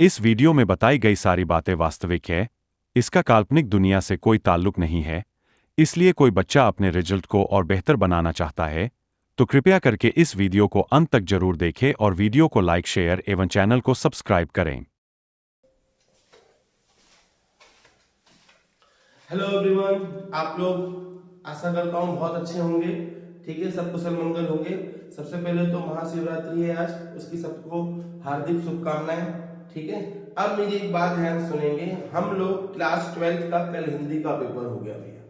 इस वीडियो में बताई गई सारी बातें वास्तविक है, इसका काल्पनिक दुनिया से कोई ताल्लुक नहीं है। इसलिए कोई बच्चा अपने रिजल्ट को और बेहतर बनाना चाहता है तो कृपया करके इस वीडियो को अंत तक जरूर देखें और वीडियो को लाइक, शेयर एवं चैनल को सब्सक्राइब करें। हेलो एवरीवन, आप लोग आशा करता हूँ बहुत अच्छे होंगे। ठीक है, सब कुशल मंगल होंगे। सबसे पहले तो महाशिवरात्रि है आज, उसकी सबको हार्दिक शुभकामनाएं। ठीक है, अब मेरी एक बात ध्यान सुनेंगे। हम लोग क्लास 12 का कल हिंदी का पेपर हो गया भैया।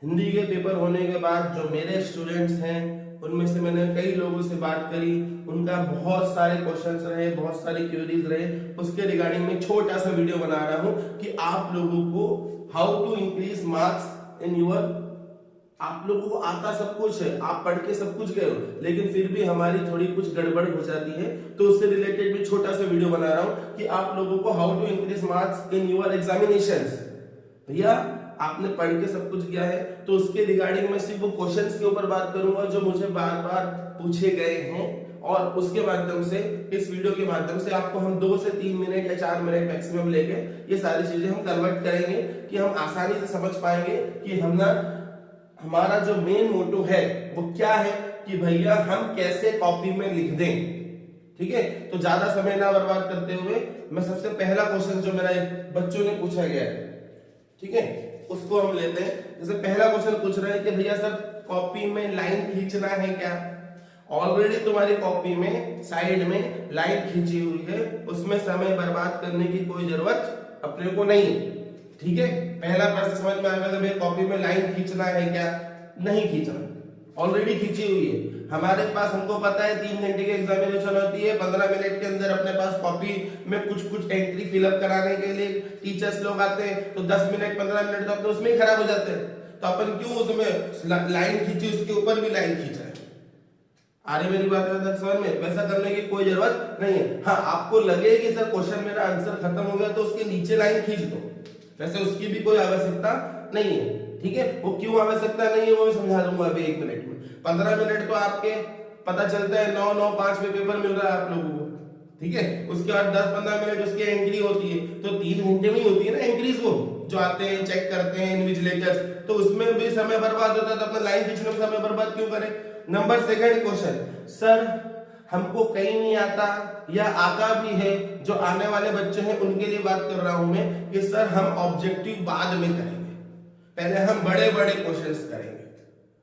हिंदी के पेपर होने के बाद जो मेरे स्टूडेंट्स हैं उनमें से मैंने कई लोगों से बात करी, उनका बहुत सारे क्वेश्चंस रहे, बहुत सारी क्वेरीज रहे। उसके रिगार्डिंग में छोटा सा वीडियो बना रहा हूं कि आप लोगों को how to increase marks in your. आप लोगों को आता सब कुछ है, आप पढ़ के सब कुछ गए हो, लेकिन फिर भी हमारी थोड़ी कुछ गड़बड़ हो जाती है, तो उससे रिलेटेड भी छोटा सा वीडियो बना रहा हूं कि आप लोगों को how to increase marks in your examinations. भैया आपने पढ़ के सब कुछ किया है, तो उसके रिगार्डिंग मैं सिर्फ वो क्वेश्चंस के ऊपर बात करूंगा जो मुझे बार बार पूछे गए हैं, और उसके माध्यम से, इस वीडियो के माध्यम से आपको हम 2 से 3 मिनट या 4 मिनट मैक्सिमम लेके ये सारी चीजें हम कन्वर्ट करेंगे कि हम आसानी से समझ पाएंगे कि हमारा जो मेन मोटो है वो क्या है, कि भैया हम कैसे कॉपी में लिख दें। ठीक है, तो ज्यादा समय ना बर्बाद करते हुए मैं सबसे पहला क्वेश्चन जो मेरा बच्चों ने पूछा गया है, ठीक है, उसको हम लेते हैं। जैसे पहला क्वेश्चन पूछ रहे हैं कि भैया सर कॉपी में लाइन खींचना है क्या। ऑलरेडी तुम्हारी कॉपी में साइड में लाइन खींची हुई है, उसमें समय बर्बाद करने की कोई जरूरत अपने को नहीं है। ठीक है, पहला प्रश्न समझ में आ गया कि भैया कॉपी में लाइन खींचना है क्या। नहीं खींचना, ऑलरेडी खींची हुई है हमारे पास। हमको पता है 3 घंटे की एग्जामिनेशन होती है, 15 मिनट के अंदर अपने पास कॉपी में कुछ एंट्री फिलअप कराने के लिए टीचर्स लोग आते हैं, तो 10 मिनट 15 मिनट तो अपने उसमें ही खराब हो जाते हैं। तो अपन क्यों उसमें लाइन खींची, उसके ऊपर भी लाइन खींच रहे हैं। आ रही मेरी बात समझ में? वैसा करने की कोई जरूरत नहीं है। हाँ, आपको लगे कि सर क्वेश्चन मेरा आंसर खत्म हो गया तो उसके नीचे लाइन खींच दो, वैसे उसकी भी कोई आवश्यकता नहीं है। ठीक है, वो क्यों आवश्यकता नहीं है वो मैं समझा दूंगा अभी 1 मिनट में। 15 मिनट तो आपके पता चलता है 9-9-5 में पेपर मिल रहा है आप लोगों को। ठीक है, उसके बाद 10-15 मिनट उसकी एंट्री होती है, तो 3 घंटे में ही होती है ना एंट्रीज, वो जो आते हैं चेक करते हैं इन्विजिलेटर्स, तो उसमें भी समय बर्बाद होता है। तो अपना लाइन खींचने में समय बर्बाद क्यों करें। नंबर 2 क्वेश्चन, सर हमको कहीं नहीं आता या आता भी है, जो आने वाले बच्चे हैं उनके लिए बात कर रहा हूं मैं, कि सर हम ऑब्जेक्टिव बाद में करेंगे, पहले हम बड़े बड़े क्वेश्चंस करेंगे।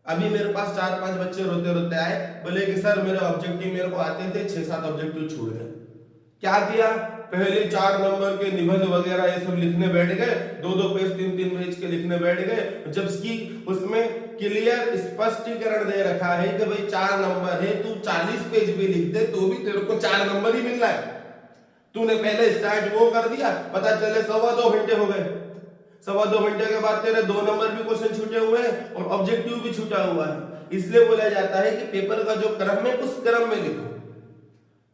अभी मेरे पास 4-5 बच्चे रोते रोते आए, बोले कि सर मेरे ऑब्जेक्टिव मेरे को आते थे, 6-7 ऑब्जेक्टिव छूट गए। क्या किया, पहले 4 नंबर के निबंध वगैरह ये सब लिखने बैठ गए, 2-2 पेज 3-3 पेज के लिखने बैठ गए, जबकि उसमें क्लियर स्पष्टीकरण दे रखा है कि भाई 4 नंबर है, तू 40 पेज भी लिख दे तो भी तेरे को 4 नंबर ही मिल रहा है। तूने पहले स्टार्ट वो कर दिया, पता चले 2.25 घंटे हो गए, 2.25 घंटे के बाद तेरे 2 नंबर भी क्वेश्चन छूटे हुए हैं और ऑब्जेक्टिव भी छूटा हुआ है। इसलिए बोला जाता है कि पेपर का जो क्रम है उस क्रम में लिखो।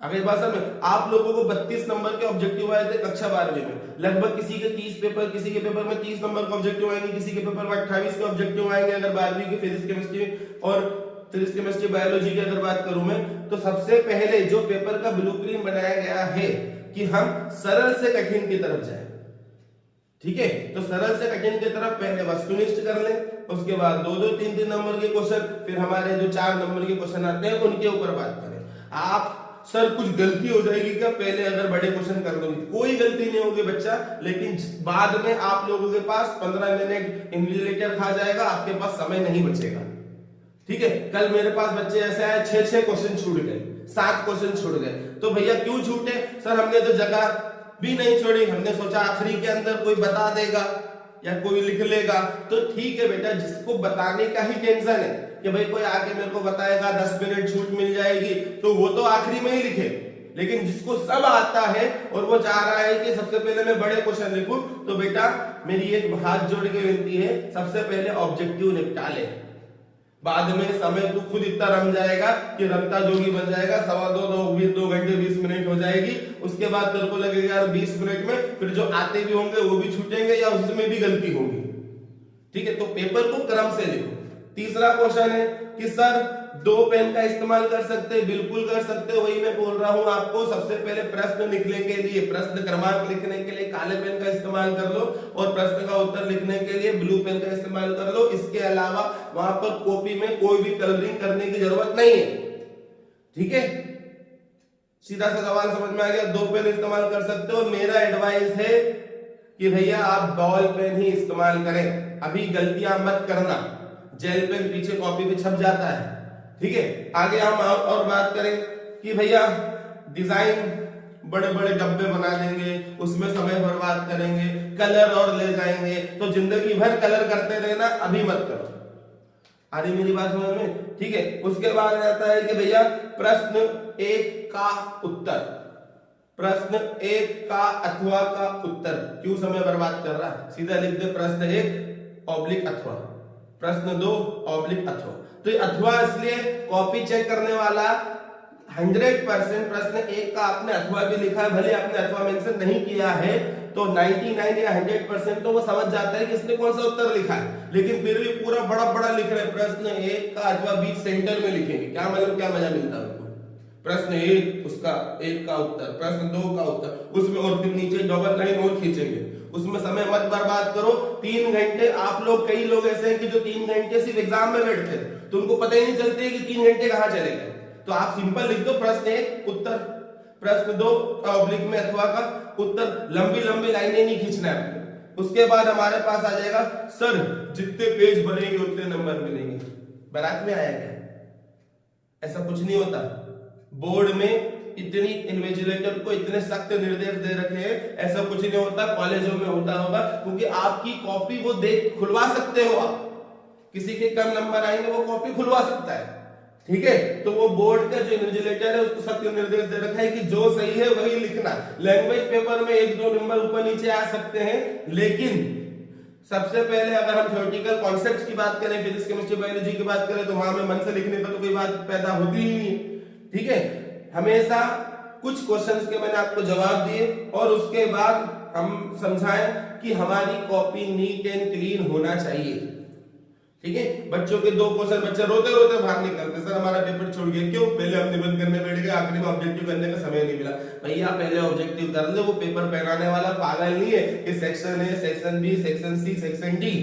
अगली भाषा में आप लोगों को 32 नंबर के ऑब्जेक्टिव आए थे कक्षा 12वीं में, लगभग किसी के 30 पेपर, किसी के पेपर में 30 नंबर के ऑब्जेक्टिव आएंगे, किसी के पेपर में 28 के ऑब्जेक्टिव आएंगे। अगर 12वीं की फिजिक्स केमिस्ट्री और फिजिक्स केमिस्ट्री बायोलॉजी की अगर बात करूं मैं, तो सबसे पहले जो पेपर का ब्लूप्रिंट बनाया गया है कि हम सरल से कठिन की तरफ जाए। ठीक है, तो सरल से कठिन की तरफ पहले वस्तुनिष्ठ कर लें, उसके बाद 2-2 3-3 नंबर के क्वेश्चन, फिर हमारे जो 4 नंबर के क्वेश्चन आते हैं उनके ऊपर बात करें। आप सर कुछ गलती हो जाएगी क्या, पहले अगर बड़े क्वेश्चन कर दोगे, कोई गलती नहीं होगी बच्चा, लेकिन बाद में आप लोगों के पास 15 मिनट इन्विजिलेटर खा जाएगा, आपके पास समय नहीं बचेगा। ठीक है, कल मेरे पास बच्चे ऐसे आए 6-6 क्वेश्चन छूट गए, 7 क्वेश्चन छूट गए। तो भैया क्यों छूटे, सर हमने तो जगह भी नहीं छोड़ी, हमने सोचा आखिरी के अंदर कोई बता देगा या कोई लिख लेगा। तो ठीक है बेटा, जिसको बताने का ही टेंशन है कि भाई कोई आके मेरे को बताएगा 10 मिनट छूट मिल जाएगी, तो वो तो आखिरी में ही लिखे। लेकिन जिसको सब आता है और वो चाह रहा है कि सबसे पहले मैं बड़े क्वेश्चन लिखूं, तो बेटा मेरी एक हाथ जोड़ के विनती है, सबसे पहले ऑब्जेक्टिव निपटा ले, बाद में समय तू खुद इतना रम जाएगा कि रमता जोगी बन जाएगा। 2 घंटे 20 मिनट हो जाएगी, उसके बाद तेरे को लगेगा यार 20 मिनट में फिर जो आते भी होंगे वो भी छूटेंगे या उसमें भी गलती होगी। ठीक है, तो पेपर को क्रम से लिखो। तीसरा क्वेश्चन है कि सर दो पेन का इस्तेमाल कर सकते हैं, बिल्कुल कर सकते हो। वही मैं बोल रहा हूं आपको, सबसे पहले प्रश्न लिखने के लिए, प्रश्न क्रमांक लिखने के लिए काले पेन का इस्तेमाल कर लो और प्रश्न का उत्तर लिखने के लिए ब्लू पेन का इस्तेमाल कर लो। इसके अलावा वहां पर कॉपी में कोई भी कलरिंग करने की जरूरत नहीं है, ठीक है। सीधा सा सवाल समझ में आ गया। दो पेन इस्तेमाल कर सकते हो। मेरा एडवाइस है कि भैया आप बॉल पेन ही इस्तेमाल करें। अभी गलतियां मत करना, जेल पेन पीछे कॉपी पे छप जाता है, ठीक है। आगे हम और बात करें कि भैया डिजाइन बड़े बड़े डब्बे बना देंगे, उसमें समय बर्बाद करेंगे, कलर और ले जाएंगे, तो जिंदगी भर कलर करते रहना, अभी मत करो। आ रही मेरी बात समझ में, ठीक है। उसके बाद रहता है कि भैया प्रश्न 1 का उत्तर, प्रश्न 1 का अथवा का उत्तर। क्यों समय बर्बाद कर रहा है, सीधा लिख दे प्रश्न 1 ऑब्लिक अथवा, प्रश्न 2 ऑब्लिक अथवा। तो ये अथवा इसलिए कॉपी चेक करने वाला 100% प्रश्न 1 का आपने अथवा भी लिखा है, भले आपने अथवा मेंशन नहीं किया है, तो 99 या 100% तो वो समझ जाता है कि इसने कौन सा उत्तर लिखा है। लेकिन फिर भी पूरा बड़ा बड़ा लिख रहे हैं, प्रश्न 1 का अथवा बीच सेंटर में लिखेंगे, क्या मतलब, क्या मजा मिलता है उनको। प्रश्न 1 उसका 1 का उत्तर, प्रश्न 2 का उत्तर, उसमें और फिर नीचे डबल लाइन और खींचेंगे। उसमें समय मत बर्बाद करो। 3 घंटे आप लोग, कई लोग ऐसे हैं कि जो 3 घंटे सिर्फ एग्जाम में बैठते हैं, तो उनको पता ही नहीं चलती है कि 3 घंटे कहां चले गए। तो आप सिंपल लिख दो प्रश्न 1 उत्तर, प्रश्न 2 का ऑब्लिक में अथवा का उत्तर। लंबी लंबी लाइनें नहीं खींचना है। उसके बाद हमारे पास आ जाएगा, सर जितने पेज भरेंगे उतने नंबर मिलेंगे। बारात में आया क्या, ऐसा कुछ नहीं होता। बोर्ड में इतनी इन्विजिलेटर को इतने सख्त निर्देश दे रखे हैं, ऐसा कुछ नहीं होता। कॉलेजों में होता होगा, क्योंकि आपकी कॉपी वो देख खुलवा सकते हो आप, किसी के कम नंबर आएंगे वो कॉपी खुलवा सकता है, ठीक है। तो वो बोर्ड का जो इन्विजिलेटर है उसको सख्त निर्देश दे रखा है कि जो सही है वही लिखना। लैंग्वेज पेपर में 1-2 नंबर ऊपर नीचे आ सकते हैं, लेकिन सबसे पहले अगर हम थ्योरेटिकल कॉन्सेप्ट्स की बात करें, फिजिक्स केमिस्ट्री बायोलॉजी की बात करें, तो वहां में मन से लिखने पर तो कोई बात पैदा होती ही नहीं है, ठीक है। हमेशा कुछ क्वेश्चंस के मैंने आपको जवाब दिए और उसके बाद हम समझाएं कि हमारी कॉपी नीट एंड क्लीन होना चाहिए, ठीक है। बच्चों के 2 क्वेश्चन बच्चे रोते रोते बाहर निकलते, सर हमारा पेपर छूट गया। क्यों, पहले हम निबंध करने बैठ गए, आखिरी में ऑब्जेक्टिव करने का समय नहीं मिला। भैया पहले ऑब्जेक्टिव कर ले, वो पेपर पहनाने वाला पागल नहीं है कि section A, section B, section C, section D.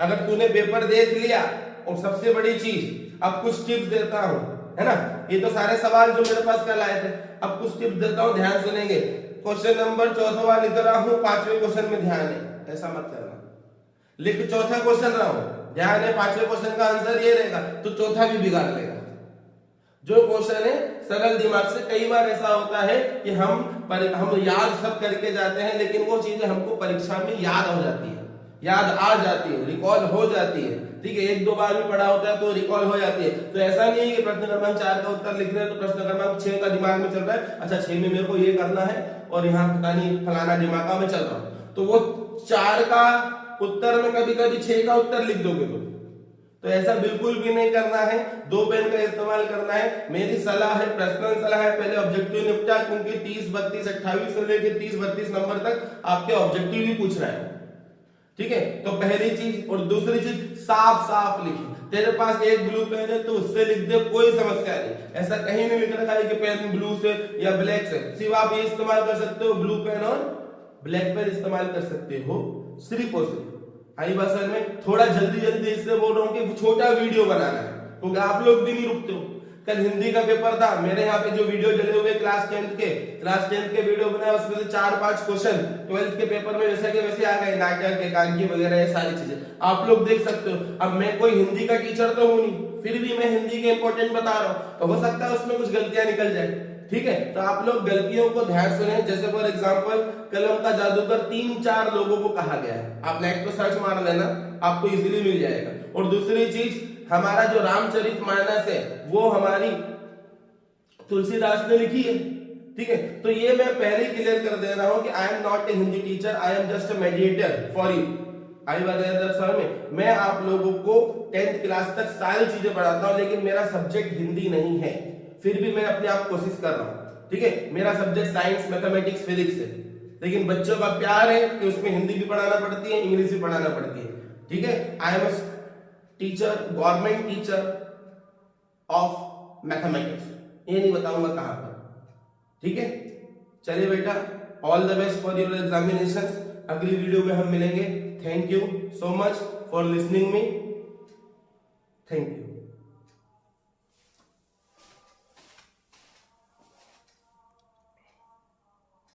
अगर तूने पेपर देख लिया, और सबसे बड़ी चीज, अब कुछ टिप्स देता हूं, है ना। ये तो सारे सवाल जो मेरे पास कल आए थे, अब कुछ टिप्स देता हूं, ध्यान सुनेंगे। क्वेश्चन नंबर 4वां लिख रहा हूं, 5वें क्वेश्चन में ध्यान है, ऐसा मत करना। लिख 4था क्वेश्चन रहा हूं, ध्यान है, 5वें क्वेश्चन का आंसर ये रहेगा, तो चौथा भी बिगाड़ लेगा। जो क्वेश्चन है सरल दिमाग से, कई बार ऐसा होता है कि हम याद सब करके जाते हैं, लेकिन वो चीजें हमको परीक्षा में याद हो जाती है, याद आ जाती है, रिकॉल हो जाती है, ठीक है। 1-2 बार भी पढ़ा होता है तो रिकॉल हो जाती है। तो ऐसा नहीं है कि प्रश्न क्रमांक 4 का उत्तर लिख रहे हैं तो प्रश्न क्रमांक 6 का दिमाग में चल रहा है, अच्छा 6 में मेरे को ये करना है और यहाँ पता नहीं फलाना दिमाग में चल रहा हूं, तो वो 4 का उत्तर में कभी कभी 6 का उत्तर लिख दोगे तो ऐसा बिल्कुल भी नहीं करना है। 2 पेन का इस्तेमाल करना है। मेरी सलाह है, पर्सनल सलाह है, पहले ऑब्जेक्टिव निपटा, क्योंकि 30, 32, 28 से लेकर 30, 32 नंबर तक आपके ऑब्जेक्टिव ही पूछ रहा है, ठीक है। तो पहली चीज, और दूसरी चीज, साफ साफ लिखिए। तेरे पास एक ब्लू पेन है तो उससे लिख दे, कोई समस्या नहीं। ऐसा कहीं नहीं लिख रखा है कि पेन ब्लू से या ब्लैक से, सिर्फ आप ये इस्तेमाल कर सकते हो, ब्लू पेन और ब्लैक पेन इस्तेमाल कर सकते हो, सिर्फ और सिर्फ। आई बात समझ में। थोड़ा जल्दी जल्दी इसलिए बोल रहा हूँ कि छोटा वीडियो बनाना है, क्योंकि आप लोग भी नहीं रुकते हो। कल हिंदी का पेपर था, मेरे यहाँ पे जो वीडियो डले हुए क्लास 10 के वीडियो बनाए, उसमें से 4-5 क्वेश्चन 12th के पेपर में वैसे के वैसे आ गए, नाटक, एकांकी वगैरह, ये सारी चीजें आप लोग देख सकते हो। अब मैं कोई हिंदी का टीचर तो हूं नहीं, फिर भी मैं हिंदी के इंपॉर्टेंट बता रहा हूँ, तो हो सकता है उसमें कुछ गलतियां निकल जाए, ठीक है। तो आप लोग गलतियों को ध्यान सुने। जैसे फॉर एग्जांपल, कलम का जादूगर 3-4 लोगों को कहा गया है, आप नेट पे सर्च मार लेना, आपको इजीली मिल जाएगा। और दूसरी चीज, हमारा जो रामचरितमानस है वो हमारी तुलसीदास ने लिखी है, ठीक है। तो ये मैं पहले क्लियर कर दे रहा हूं कि I am not a Hindi teacher, I am just a mediator for you. आई बात सर में मैं आप लोगों को 10th क्लास तक सारी चीजें पढ़ाता हूं, लेकिन मेरा सब्जेक्ट हिंदी नहीं है, फिर भी मैं अपने आप कोशिश कर रहा हूं, ठीक है। मेरा सब्जेक्ट साइंस, मैथमेटिक्स, फिजिक्स है, लेकिन बच्चों का प्यार है कि उसमें हिंदी भी पढ़ाना पड़ती है, इंग्लिश भी पढ़ाना पड़ती है, ठीक है। I am teacher, government teacher of mathematics, ये नहीं बताऊंगा कहां पर, ठीक है। चलिए बेटा, all the best for your examinations. अगली वीडियो में हम मिलेंगे। Thank you so much for listening me. Thank you.